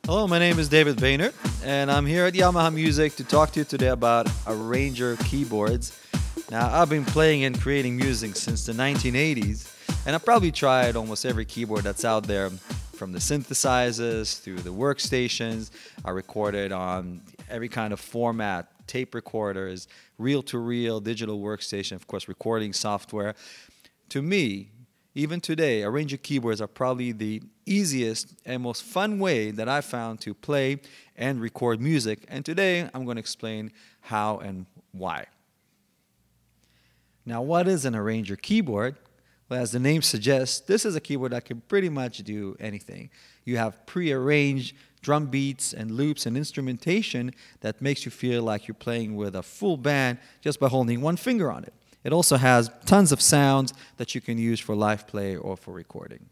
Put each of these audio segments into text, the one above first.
Hello, my name is David Beinert, and I'm here at Yamaha Music to talk to you today about arranger keyboards. Now, I've been playing and creating music since the 1980s, and I've probably tried almost every keyboard that's out there, from the synthesizers through the workstations. I recorded on every kind of format, tape recorders, reel-to-reel, digital workstation, of course, recording software. To me, even today, arranger keyboards are probably the easiest and most fun way that I've found to play and record music. And today, I'm going to explain how and why. Now, what is an arranger keyboard? Well, as the name suggests, this is a keyboard that can pretty much do anything. You have pre-arranged drum beats and loops and instrumentation that makes you feel like you're playing with a full band just by holding one finger on it. It also has tons of sounds that you can use for live play or for recording.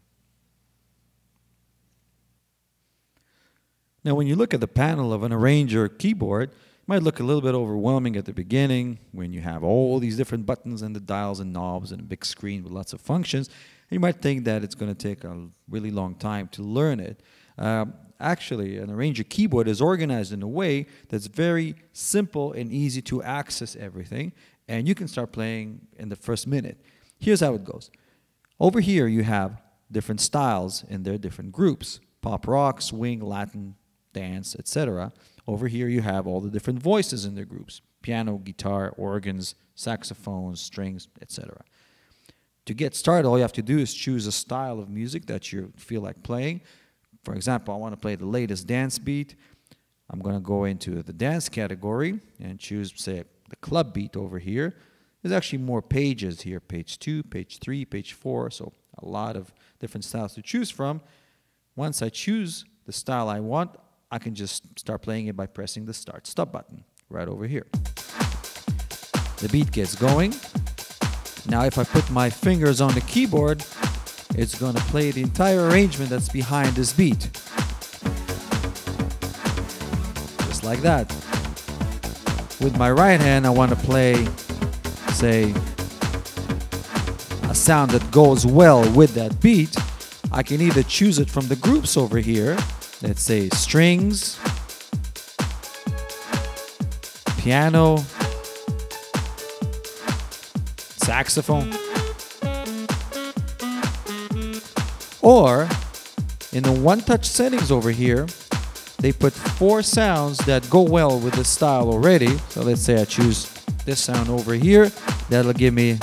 Now, when you look at the panel of an arranger keyboard, it might look a little bit overwhelming at the beginning when you have all these different buttons and the dials and knobs and a big screen with lots of functions. And you might think that it's going to take a really long time to learn it. Actually, an arranger keyboard is organized in a way that's very simple and easy to access everything, and you can start playing in the first minute. Here's how it goes. Over here you have different styles in their different groups: pop rock, swing, Latin, dance, etc. Over here you have all the different voices in their groups: piano, guitar, organs, saxophones, strings, etc. To get started, all you have to do is choose a style of music that you feel like playing. For example, I want to play the latest dance beat. I'm going to go into the dance category and choose, say, the club beat over here. There's actually more pages here: page 2, page 3, page 4, so a lot of different styles to choose from. Once I choose the style I want, I can just start playing it by pressing the start-stop button right over here. The beat gets going. Now if I put my fingers on the keyboard, it's going to play the entire arrangement that's behind this beat. Just like that. With my right hand, I want to play, say, a sound that goes well with that beat. I can either choose it from the groups over here. Let's say strings, piano, saxophone. Or, in the one-touch settings over here, they put 4 sounds that go well with this style already. So let's say I choose this sound over here. That'll give me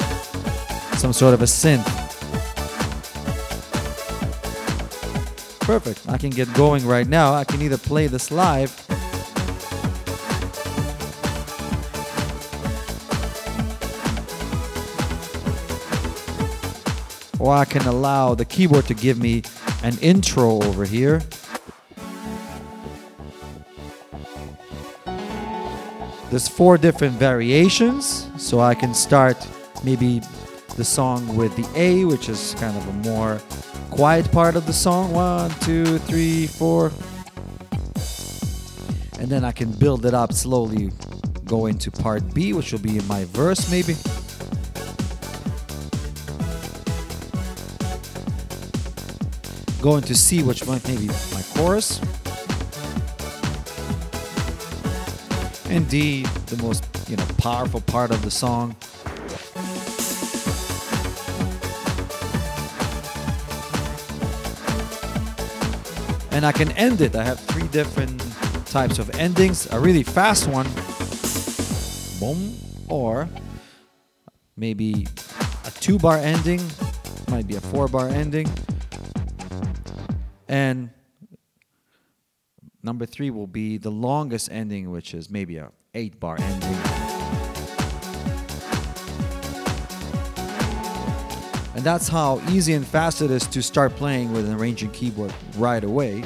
some sort of a synth. Perfect. I can get going right now. I can either play this live or I can allow the keyboard to give me an intro over here. There's 4 different variations, so I can start maybe the song with the A, which is kind of a more quiet part of the song. 1, 2, 3, 4. And then I can build it up slowly, go into part B, which will be in my verse maybe. Go into C, which might maybe my chorus. And D, the most, powerful part of the song. And I can end it. I have 3 different types of endings. A really fast one, boom, or maybe a 2-bar ending, might be a 4-bar ending. And number 3 will be the longest ending, which is maybe a 8-bar ending. And that's how easy and fast it is to start playing with an arranging keyboard right away.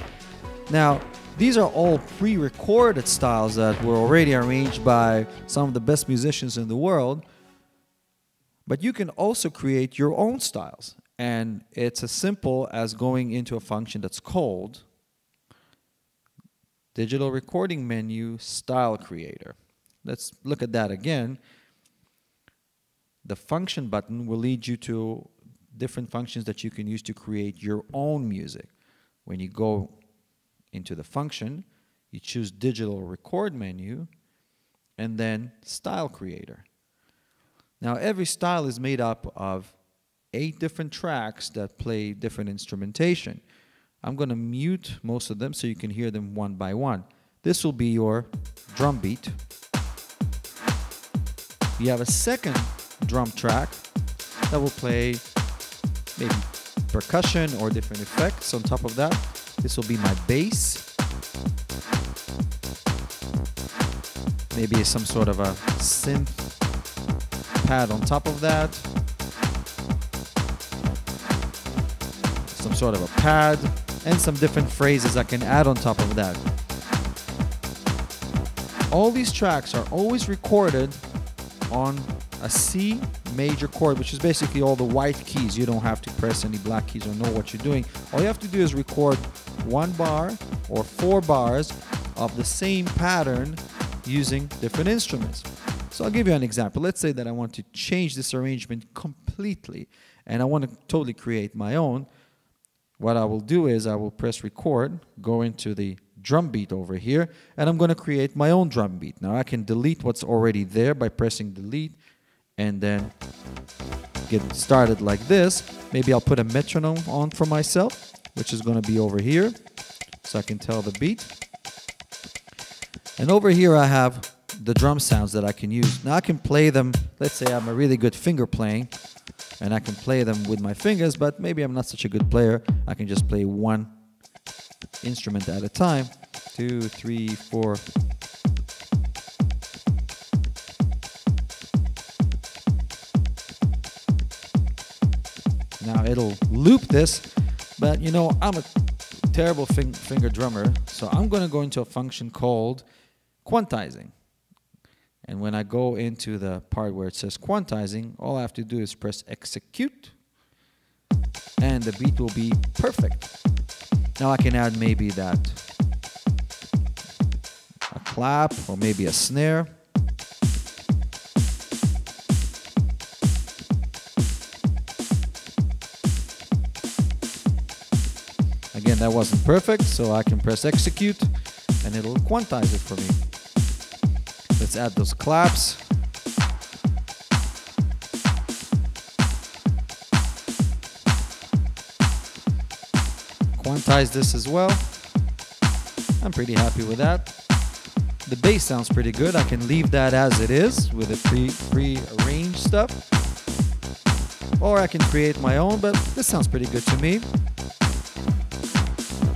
Now, these are all pre-recorded styles that were already arranged by some of the best musicians in the world. But you can also create your own styles. And it's as simple as going into a function that's called Digital Recording Menu Style Creator. Let's look at that again. The function button will lead you to different functions that you can use to create your own music. When you go into the function, you choose digital record menu, and then style creator. Now every style is made up of 8 different tracks that play different instrumentation. I'm going to mute most of them so you can hear them one by one. This will be your drum beat. You have a second drum track that will play maybe percussion or different effects on top of that. This will be my bass. Maybe some sort of a synth pad on top of that. Some sort of a pad and some different phrases I can add on top of that. All these tracks are always recorded on a C major chord, which is basically all the white keys. You don't have to press any black keys or know what you're doing. All you have to do is record 1 bar or 4 bars of the same pattern using different instruments. So I'll give you an example. Let's say that I want to change this arrangement completely and I want to totally create my own. What I will do is I will press record, go into the drum beat over here, and I'm going to create my own drum beat. Now I can delete what's already there by pressing delete and then get started like this. Maybe I'll put a metronome on for myself, which is going to be over here, so I can tell the beat. And over here I have the drum sounds that I can use. Now I can play them, let's say I'm a really good finger playing, and I can play them with my fingers, but maybe I'm not such a good player. I can just play one instrument at a time. 2, 3, 4. Now it'll loop this, but you know, I'm a terrible finger drummer, so I'm going to go into a function called quantizing. And when I go into the part where it says quantizing, all I have to do is press execute, and the beat will be perfect. Now I can add maybe that a clap or maybe a snare. Again, that wasn't perfect, so I can press execute and it'll quantize it for me. Let's add those claps. Quantize this as well. I'm pretty happy with that. The bass sounds pretty good. I can leave that as it is with the pre-arranged stuff. Or I can create my own, but this sounds pretty good to me.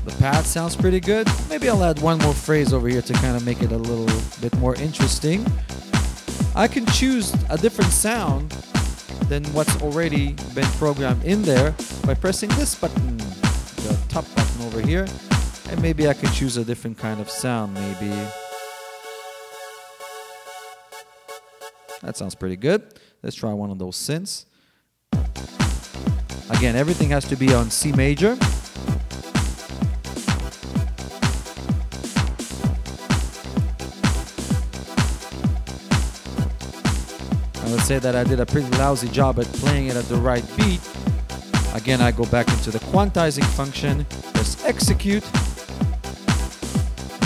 The pad sounds pretty good. Maybe I'll add one more phrase over here to kind of make it a little bit more interesting. I can choose a different sound than what's already been programmed in there by pressing this button, the top button over here, and maybe I can choose a different kind of sound. Maybe that sounds pretty good. Let's try one of those synths. Again, everything has to be on C major. Let's say that I did a pretty lousy job at playing it at the right beat. Again, I go back into the quantizing function, press execute.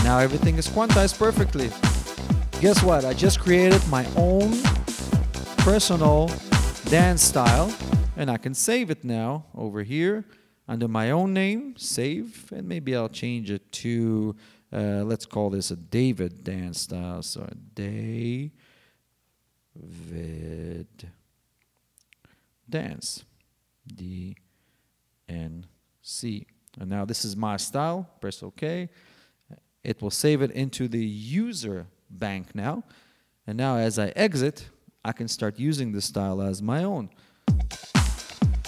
Now everything is quantized perfectly. Guess what? I just created my own personal dance style, and I can save it now over here under my own name, save, and maybe I'll change it to, let's call this a David dance style. So David dance, DNC. And now this is my style. Press OK. It will save it into the user bank now. And now as I exit, I can start using this style as my own.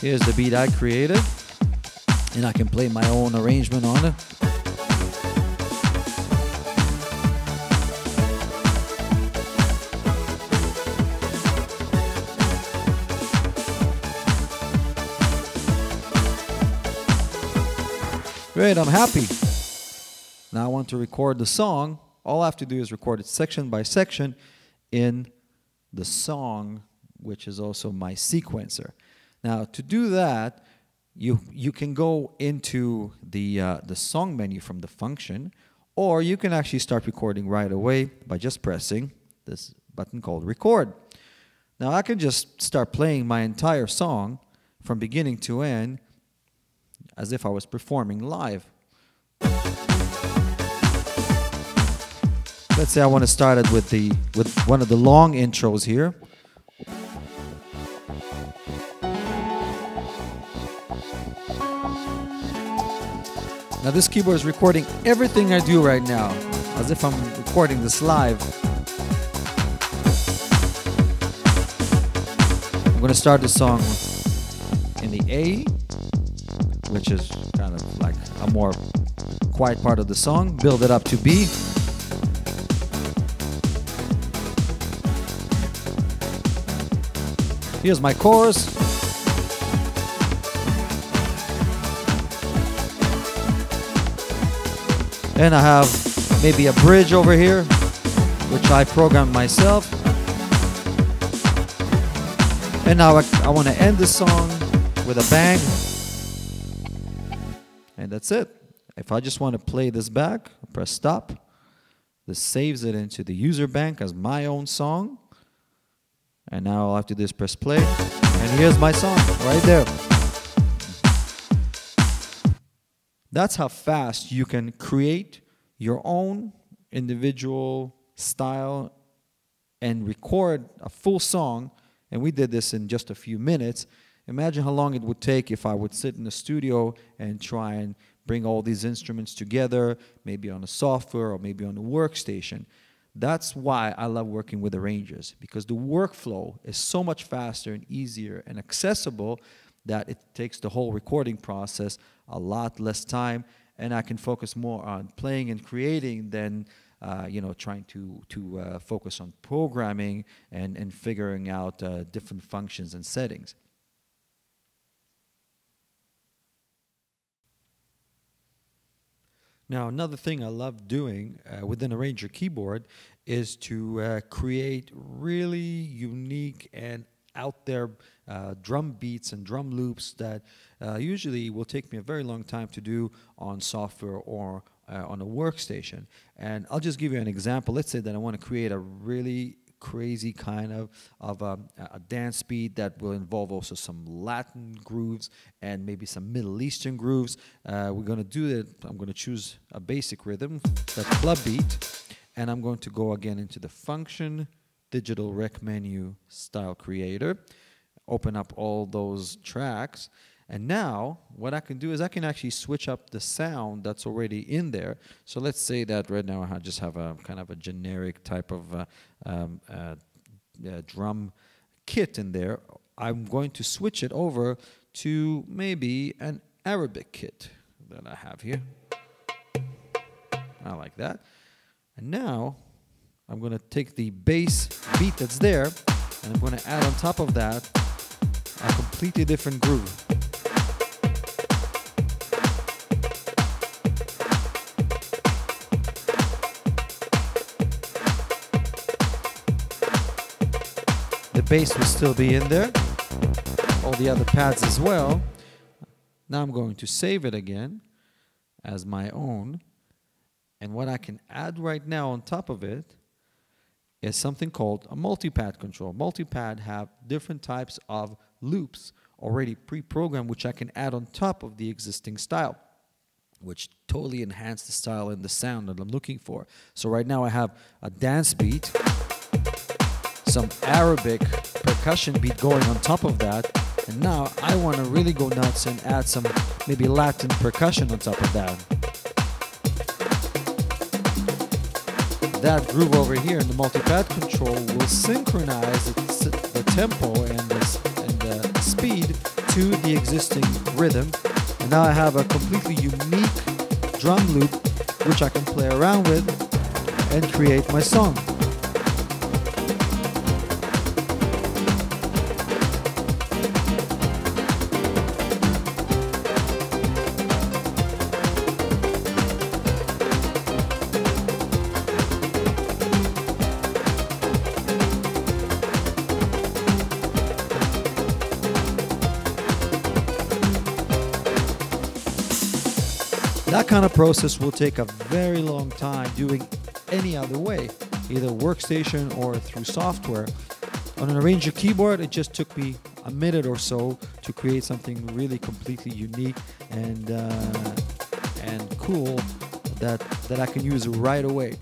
Here's the beat I created, and I can play my own arrangement on it. Great, I'm happy. Now I want to record the song. All I have to do is record it section by section in the song, which is also my sequencer. Now to do that, you can go into the song menu from the function, or you can actually start recording right away by just pressing this button called record. Now I can just start playing my entire song from beginning to end as if I was performing live. Let's say I want to start it with one of the long intros here. Now this keyboard is recording everything I do right now, as if I'm recording this live. I'm going to start the song in the A, which is kind of like a more quiet part of the song, build it up to B. Here's my chorus. Then I have maybe a bridge over here, which I programmed myself. And now I want to end the song with a bang. And that's it. If I just want to play this back, press stop. This saves it into the user bank as my own song. And now all I have to do is press play. And here's my song right there. That's how fast you can create your own individual style and record a full song. And we did this in just a few minutes. Imagine how long it would take if I would sit in the studio and try and bring all these instruments together, maybe on a software or maybe on a workstation. That's why I love working with arrangers, because the workflow is so much faster and easier and accessible that it takes the whole recording process a lot less time, and I can focus more on playing and creating than trying to focus on programming and figuring out different functions and settings. Now, another thing I love doing with an arranger keyboard is to create really unique and out there drum beats and drum loops that usually will take me a very long time to do on software or on a workstation. And I'll just give you an example. Let's say that I want to create a really crazy kind of a dance beat that will involve also some Latin grooves and maybe some Middle Eastern grooves. We're going to do that. I'm going to choose a basic rhythm, that's club beat, and I'm going to go again into the function, digital rec menu, style creator, open up all those tracks. And now what I can do is I can actually switch up the sound that's already in there. So let's say that right now I just have a kind of a generic type of drum kit in there. I'm going to switch it over to maybe an Arabic kit that I have here. I like that. And now I'm going to take the bass beat that's there and I'm going to add on top of that a completely different groove. The bass will still be in there, all the other pads as well. Now I'm going to save it again as my own. And what I can add right now on top of it is something called a multipad control. Multipad have different types of loops already pre-programmed, which I can add on top of the existing style, which totally enhance the style and the sound that I'm looking for. So right now I have a dance beat, some Arabic percussion beat going on top of that, and now I want to really go nuts and add some maybe Latin percussion on top of that. That groove over here in the multipad control will synchronize the tempo and the speed to the existing rhythm, and now I have a completely unique drum loop which I can play around with and create my song. That kind of process will take a very long time doing any other way, either workstation or through software. On an arranger keyboard, it just took me a minute or so to create something really completely unique and cool that I can use right away.